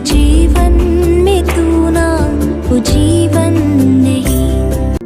जीवन में तू ना वो जीवन नहीं।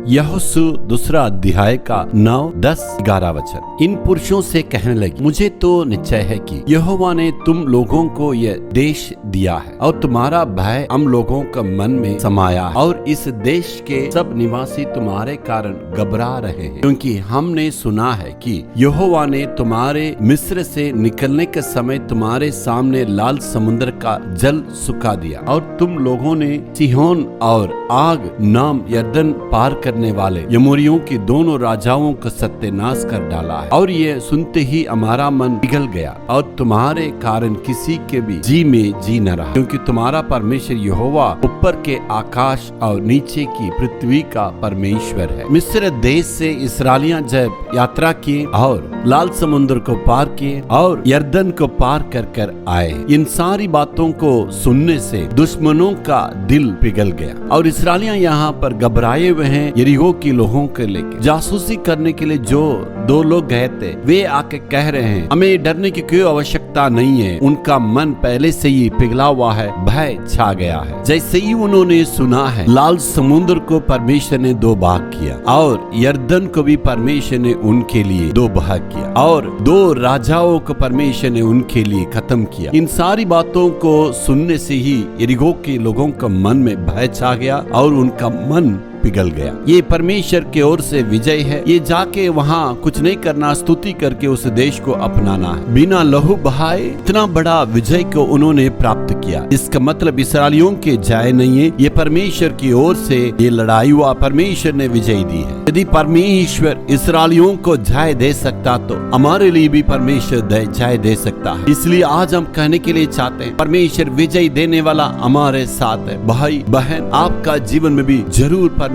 यहोशू दूसरा अध्याय का 9, 10, 11 वचन। इन पुरुषों से कहने लगी, मुझे तो निश्चय है कि यहोवा ने तुम लोगों को यह देश दिया है और तुम्हारा भय हम लोगों का मन में समाया है और इस देश के सब निवासी तुम्हारे कारण घबरा रहे हैं, क्योंकि हमने सुना है कि यहोवा ने तुम्हारे मिस्र से निकलने के समय तुम्हारे सामने लाल समुद्र का जल सुखा दिया और तुम लोगों ने सिहोन और आग नाम यरदन पार करने वाले यमोरियों के दोनों राजाओं का सत्यानाश कर डाला है। और ये सुनते ही हमारा मन पिघल गया और तुम्हारे कारण किसी के भी जी में जी न रहा, क्योंकि तुम्हारा परमेश्वर यहोवा ऊपर के आकाश और नीचे की पृथ्वी का परमेश्वर है। मिस्र देश से इस्राएलियां जब यात्रा किए और लाल समुद्र को पार किए और यरदन को पार कर कर आए, इन सारी बातों को सुनने से दुश्मनों का दिल पिघल गया और इस्राएलियां यहाँ पर घबराए हुए हैं। यरीहो के लोगों के लेके जासूसी करने के लिए जो 2 लोग गए थे, वे आके कह रहे हैं हमें डरने की कोई आवश्यकता नहीं है। उनका मन पहले से ही पिघला हुआ है, भय छा गया है। जैसे ही उन्होंने सुना है लाल समुद्र को परमेश्वर ने 2 भाग किया और यरदन को भी परमेश्वर ने उनके लिए 2 भाग किया और 2 राजाओं को परमेश्वर ने उनके लिए खत्म किया। इन सारी बातों को सुनने से ही यरीहो के लोगों का मन में भय छा गया और उनका मन पिघल गया। ये परमेश्वर की ओर से विजय है। ये जाके वहाँ कुछ नहीं करना, स्तुति करके उस देश को अपनाना है। बिना लहू बहाए इतना बड़ा विजय को उन्होंने प्राप्त किया। इसका मतलब इस्राएलियों के जय नहीं है, ये परमेश्वर की ओर से ये लड़ाई हुआ, परमेश्वर ने विजय दी है। यदि परमेश्वर इस्राएलियों को जय दे सकता तो हमारे लिए भी परमेश्वर जय दे सकता है। इसलिए आज हम कहने के लिए चाहते हैं, परमेश्वर विजय देने वाला हमारे साथ है। भाई बहन, आपका जीवन में भी जरूर परमेश्वर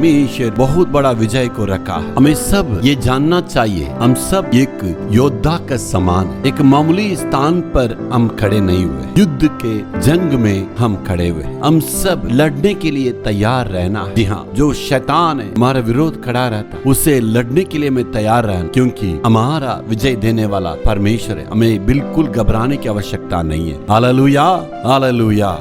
बहुत बड़ा विजय को रखा है। हमें सब ये जानना चाहिए, हम सब एक योद्धा का समान है। एक मामूली स्थान पर हम खड़े नहीं हुए, युद्ध के जंग में हम खड़े हुए। हम सब लड़ने के लिए तैयार रहना है। जी हाँ, जो शैतान है हमारा विरोध खड़ा रहता है, उसे लड़ने के लिए हमें तैयार रहना, क्योंकि हमारा विजय देने वाला परमेश्वर है। हमें बिल्कुल घबराने की आवश्यकता नहीं है। Hallelujah, hallelujah.